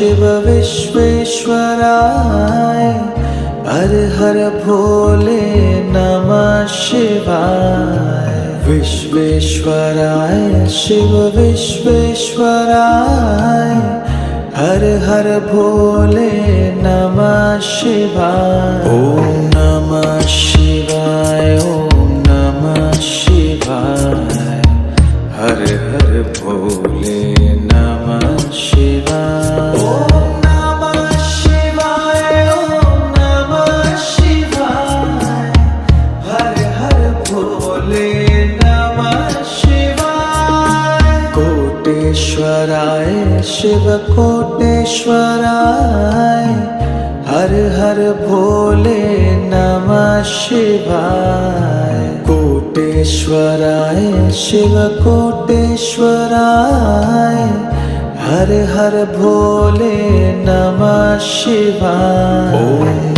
शिव विश्वेश्वराय हर हर भोले नमः शिवाय। विश्वेश्वराय शिव विश्वेश्वराय हर हर भोले नमः शिवाय। ओम नमः शिवाय ओम नमः शिवाय हर हर भोले नमः शिवाय। ओम नमः शिवाय ओम नमः शिवाय हर हर भोले नमः शिवाय। कोटेश्वराय शिव कोटेश्वराय हर हर भोले नमः शिवाय। कोटेश्वराय शिव कोटेश्वराय हर हर भोले नमः शिवाय। ओम